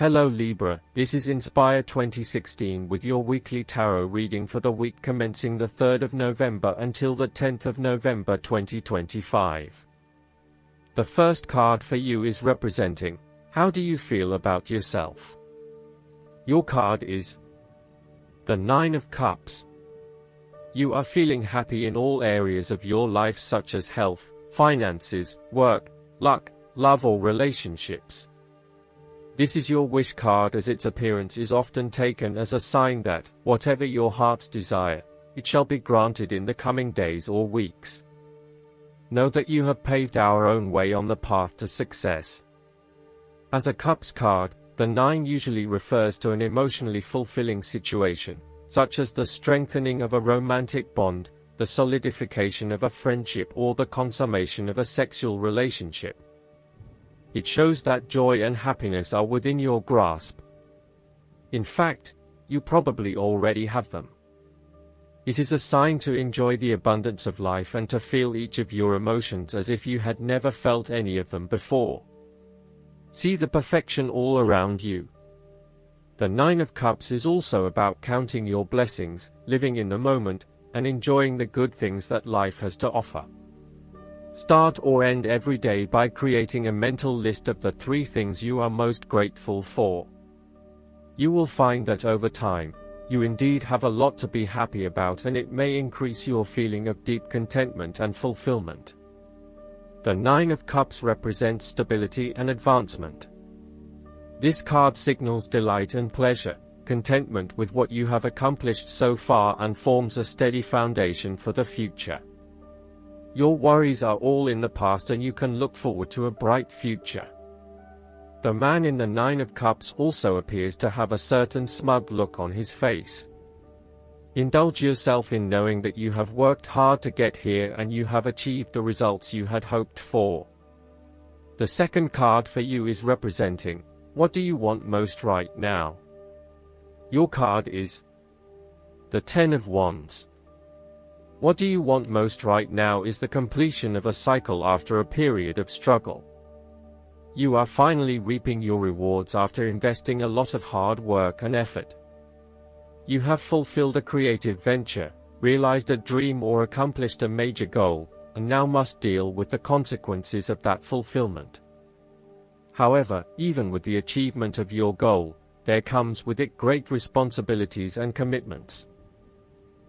Hello Libra, this is Inspire 2016 with your weekly tarot reading for the week commencing the 3rd of November until the 10th of November 2025. The first card for you is representing, how do you feel about yourself? Your card is the Nine of Cups. You are feeling happy in all areas of your life such as health, finances, work, luck, love or relationships. This is your wish card, as its appearance is often taken as a sign that, whatever your heart's desire, it shall be granted in the coming days or weeks. Know that you have paved our own way on the path to success. As a Cups card, the 9 usually refers to an emotionally fulfilling situation, such as the strengthening of a romantic bond, the solidification of a friendship or the consummation of a sexual relationship. It shows that joy and happiness are within your grasp. In fact, you probably already have them. It is a sign to enjoy the abundance of life and to feel each of your emotions as if you had never felt any of them before. See the perfection all around you. The Nine of Cups is also about counting your blessings, living in the moment, and enjoying the good things that life has to offer. Start or end every day by creating a mental list of the 3 things you are most grateful for. You will find that over time, you indeed have a lot to be happy about, and it may increase your feeling of deep contentment and fulfillment. The Nine of Cups represents stability and advancement. This card signals delight and pleasure, contentment with what you have accomplished so far, and forms a steady foundation for the future. Your worries are all in the past and you can look forward to a bright future. The man in the Nine of Cups also appears to have a certain smug look on his face. Indulge yourself in knowing that you have worked hard to get here and you have achieved the results you had hoped for. The second card for you is representing, what do you want most right now? Your card is the Ten of Wands. What do you want most right now is the completion of a cycle after a period of struggle. You are finally reaping your rewards after investing a lot of hard work and effort. You have fulfilled a creative venture, realized a dream or accomplished a major goal, and now must deal with the consequences of that fulfillment. However, even with the achievement of your goal, there comes with it great responsibilities and commitments.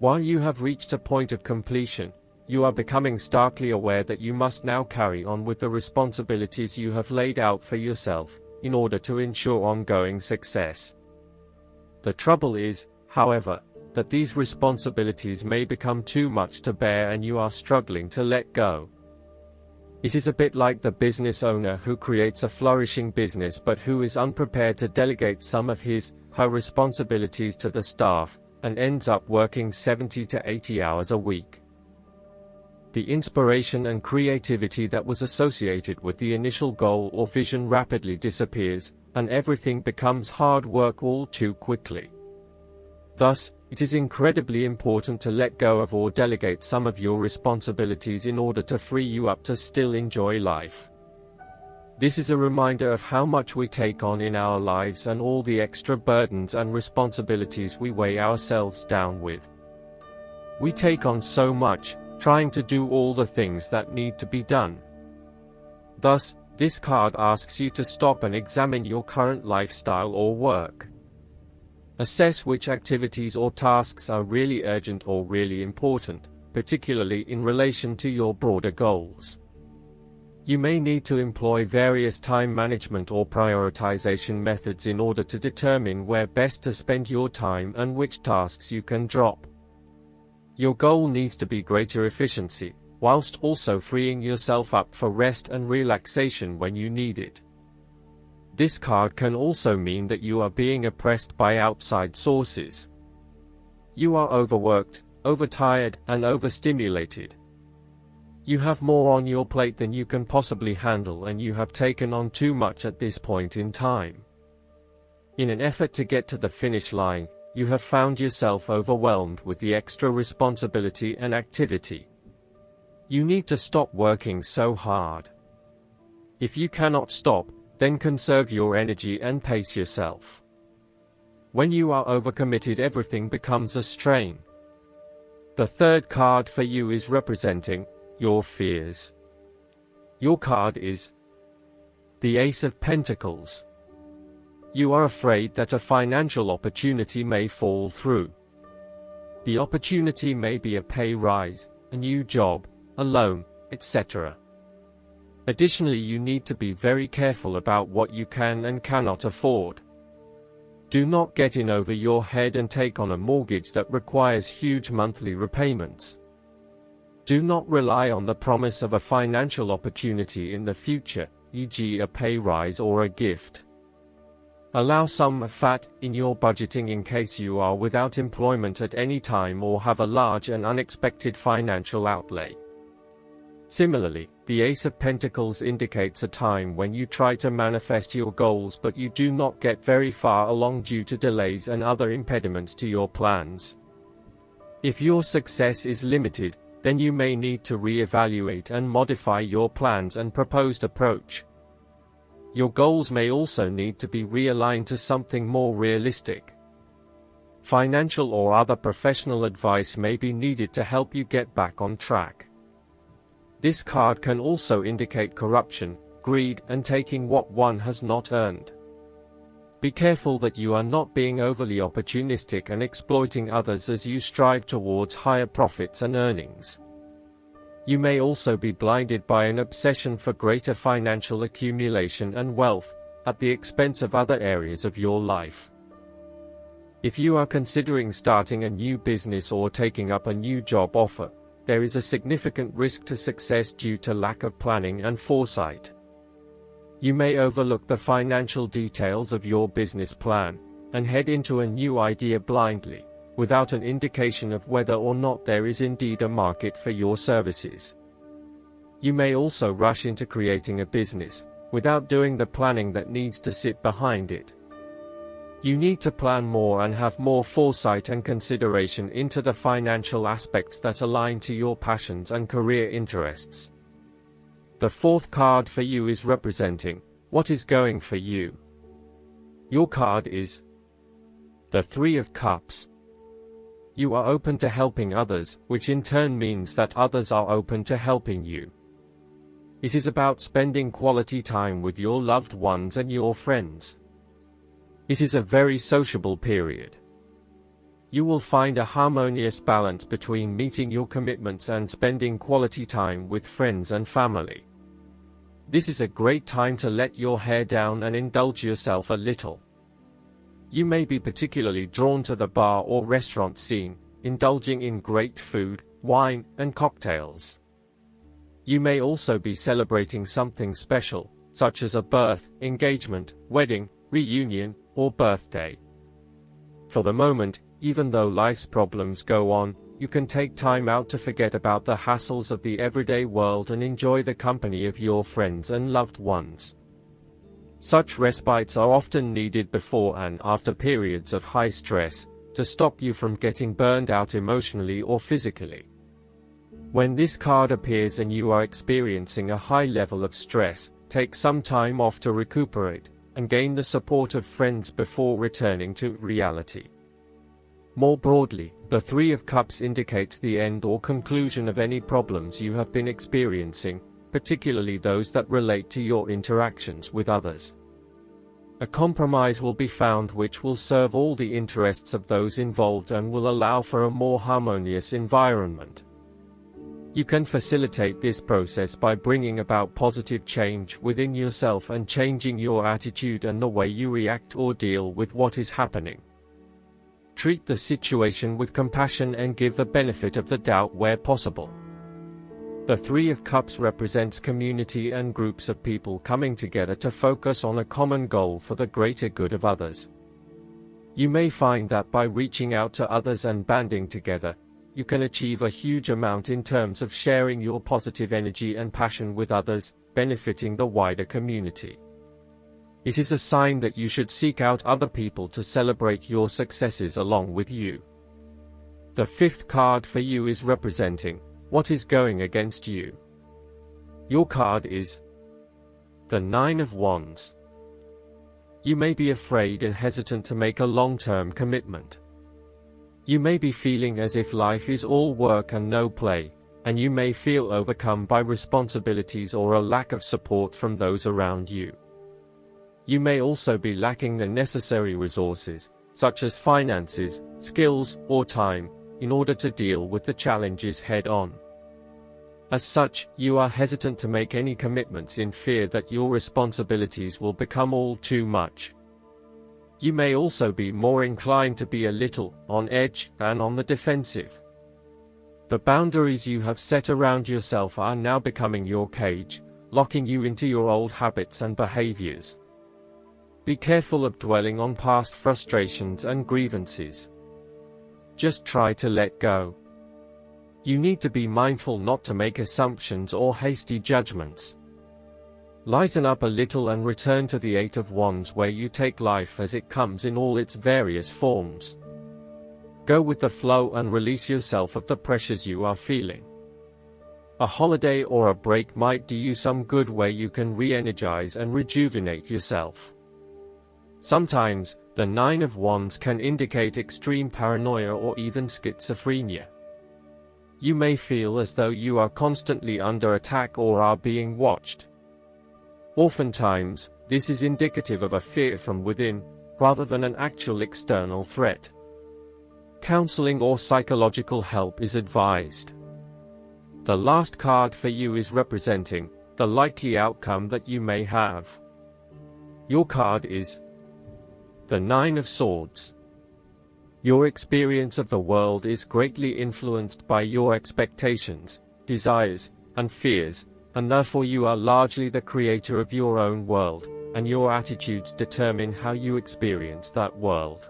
While you have reached a point of completion, you are becoming starkly aware that you must now carry on with the responsibilities you have laid out for yourself, in order to ensure ongoing success. The trouble is, however, that these responsibilities may become too much to bear and you are struggling to let go. It is a bit like the business owner who creates a flourishing business but who is unprepared to delegate some of her responsibilities to the staff, and ends up working 70 to 80 hours a week. The inspiration and creativity that was associated with the initial goal or vision rapidly disappears, and everything becomes hard work all too quickly. Thus, it is incredibly important to let go of or delegate some of your responsibilities in order to free you up to still enjoy life. This is a reminder of how much we take on in our lives and all the extra burdens and responsibilities we weigh ourselves down with. We take on so much, trying to do all the things that need to be done. Thus, this card asks you to stop and examine your current lifestyle or work. Assess which activities or tasks are really urgent or really important, particularly in relation to your broader goals. You may need to employ various time management or prioritization methods in order to determine where best to spend your time and which tasks you can drop. Your goal needs to be greater efficiency, whilst also freeing yourself up for rest and relaxation when you need it. This card can also mean that you are being oppressed by outside sources. You are overworked, overtired, and overstimulated. You have more on your plate than you can possibly handle, and you have taken on too much at this point in time. In an effort to get to the finish line, you have found yourself overwhelmed with the extra responsibility and activity. You need to stop working so hard. If you cannot stop, Then conserve your energy and pace yourself. When you are overcommitted, everything becomes a strain. The third card for you is representing your fears. Your card is the Ace of Pentacles. You are afraid that a financial opportunity may fall through. The opportunity may be a pay rise, a new job, a loan, etc. Additionally, you need to be very careful about what you can and cannot afford. Do not get in over your head and take on a mortgage that requires huge monthly repayments. Do not rely on the promise of a financial opportunity in the future, e.g. a pay rise or a gift. Allow some fat in your budgeting in case you are without employment at any time or have a large and unexpected financial outlay. Similarly, the Ace of Pentacles indicates a time when you try to manifest your goals but you do not get very far along due to delays and other impediments to your plans. If your success is limited, then you may need to re-evaluate and modify your plans and proposed approach. Your goals may also need to be realigned to something more realistic. Financial or other professional advice may be needed to help you get back on track. This card can also indicate corruption, greed, and taking what one has not earned. Be careful that you are not being overly opportunistic and exploiting others as you strive towards higher profits and earnings. You may also be blinded by an obsession for greater financial accumulation and wealth, at the expense of other areas of your life. If you are considering starting a new business or taking up a new job offer, there is a significant risk to success due to lack of planning and foresight. You may overlook the financial details of your business plan, and head into a new idea blindly, without an indication of whether or not there is indeed a market for your services. You may also rush into creating a business, without doing the planning that needs to sit behind it. You need to plan more and have more foresight and consideration into the financial aspects that align to your passions and career interests. The fourth card for you is representing what is going for you. Your card is the Three of Cups. You are open to helping others, which in turn means that others are open to helping you. It is about spending quality time with your loved ones and your friends. It is a very sociable period. You will find a harmonious balance between meeting your commitments and spending quality time with friends and family. This is a great time to let your hair down and indulge yourself a little. You may be particularly drawn to the bar or restaurant scene, indulging in great food, wine, and cocktails. You may also be celebrating something special, such as a birth, engagement, wedding, reunion, or birthday. For the moment, even though life's problems go on, you can take time out to forget about the hassles of the everyday world and enjoy the company of your friends and loved ones. Such respites are often needed before and after periods of high stress, to stop you from getting burned out emotionally or physically. When this card appears and you are experiencing a high level of stress, take some time off to recuperate, and gain the support of friends before returning to reality. More broadly, the Three of Cups indicates the end or conclusion of any problems you have been experiencing, particularly those that relate to your interactions with others. A compromise will be found which will serve all the interests of those involved and will allow for a more harmonious environment. You can facilitate this process by bringing about positive change within yourself and changing your attitude and the way you react or deal with what is happening. Treat the situation with compassion and give the benefit of the doubt where possible. The Three of Cups represents community and groups of people coming together to focus on a common goal for the greater good of others. You may find that by reaching out to others and banding together, you can achieve a huge amount in terms of sharing your positive energy and passion with others, benefiting the wider community. It is a sign that you should seek out other people to celebrate your successes along with you. The fifth card for you is representing what is going against you. Your card is the Nine of Wands. You may be afraid and hesitant to make a long-term commitment. You may be feeling as if life is all work and no play, and you may feel overcome by responsibilities or a lack of support from those around you. You may also be lacking the necessary resources, such as finances, skills, or time, in order to deal with the challenges head-on. As such, you are hesitant to make any commitments in fear that your responsibilities will become all too much. You may also be more inclined to be a little on edge and on the defensive. The boundaries you have set around yourself are now becoming your cage, locking you into your old habits and behaviors. Be careful of dwelling on past frustrations and grievances. Just try to let go. You need to be mindful not to make assumptions or hasty judgments. Lighten up a little and return to the Eight of Wands, where you take life as it comes in all its various forms. Go with the flow and release yourself of the pressures you are feeling. A holiday or a break might do you some good, where you can re-energize and rejuvenate yourself. Sometimes, the Nine of Wands can indicate extreme paranoia or even schizophrenia. You may feel as though you are constantly under attack or are being watched. Oftentimes, this is indicative of a fear from within, rather than an actual external threat. Counseling or psychological help is advised. The last card for you is representing the likely outcome that you may have. Your card is the Nine of Swords. Your experience of the world is greatly influenced by your expectations, desires, and fears, and therefore you are largely the creator of your own world, and your attitudes determine how you experience that world.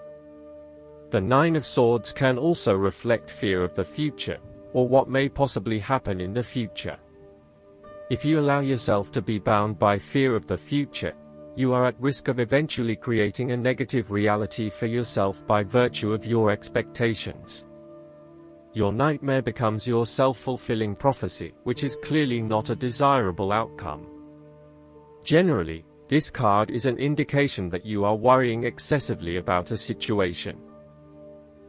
The Nine of Swords can also reflect fear of the future, or what may possibly happen in the future. If you allow yourself to be bound by fear of the future, you are at risk of eventually creating a negative reality for yourself by virtue of your expectations. Your nightmare becomes your self-fulfilling prophecy, which is clearly not a desirable outcome. Generally, this card is an indication that you are worrying excessively about a situation.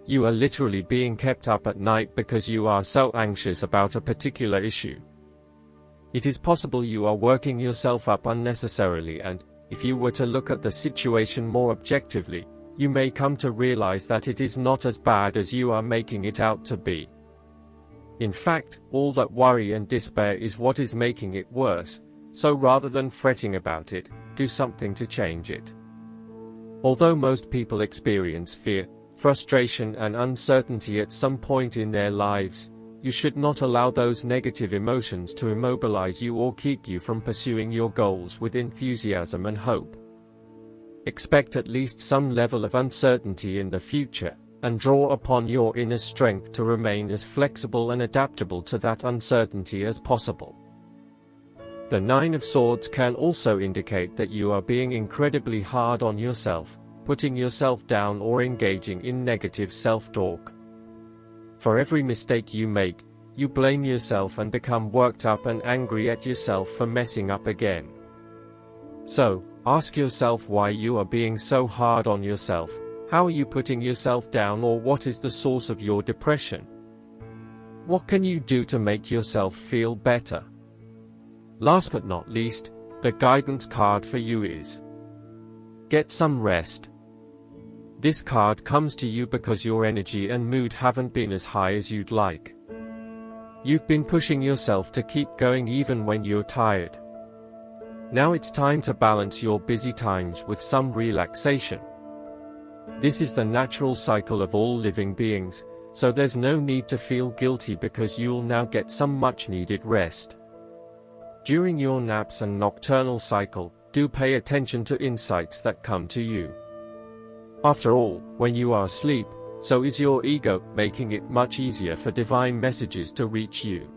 You are literally being kept up at night because you are so anxious about a particular issue. It is possible you are working yourself up unnecessarily, and, if you were to look at the situation more objectively, you may come to realize that it is not as bad as you are making it out to be. In fact, all that worry and despair is what is making it worse, so rather than fretting about it, do something to change it. Although most people experience fear, frustration and uncertainty at some point in their lives, you should not allow those negative emotions to immobilize you or keep you from pursuing your goals with enthusiasm and hope. Expect at least some level of uncertainty in the future, and draw upon your inner strength to remain as flexible and adaptable to that uncertainty as possible. The Nine of Swords can also indicate that you are being incredibly hard on yourself, putting yourself down or engaging in negative self-talk. For every mistake you make, you blame yourself and become worked up and angry at yourself for messing up again. So, ask yourself why you are being so hard on yourself. How are you putting yourself down, or what is the source of your depression? What can you do to make yourself feel better? Last but not least, the guidance card for you is Get some rest. This card comes to you because your energy and mood haven't been as high as you'd like. You've been pushing yourself to keep going even when you're tired. Now it's time to balance your busy times with some relaxation. This is the natural cycle of all living beings, so there's no need to feel guilty because you'll now get some much-needed rest. During your naps and nocturnal cycle, do pay attention to insights that come to you. After all, when you are asleep, so is your ego, making it much easier for divine messages to reach you.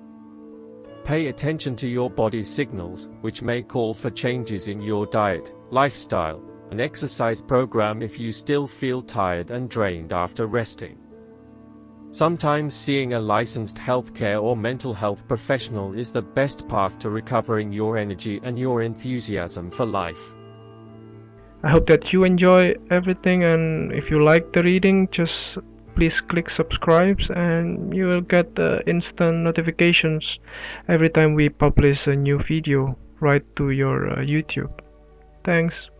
Pay attention to your body's signals, which may call for changes in your diet, lifestyle, and exercise program if you still feel tired and drained after resting. Sometimes seeing a licensed healthcare or mental health professional is the best path to recovering your energy and your enthusiasm for life. I hope that you enjoy everything, and if you like the reading, just please click subscribe and you will get instant notifications every time we publish a new video right to your YouTube. Thanks.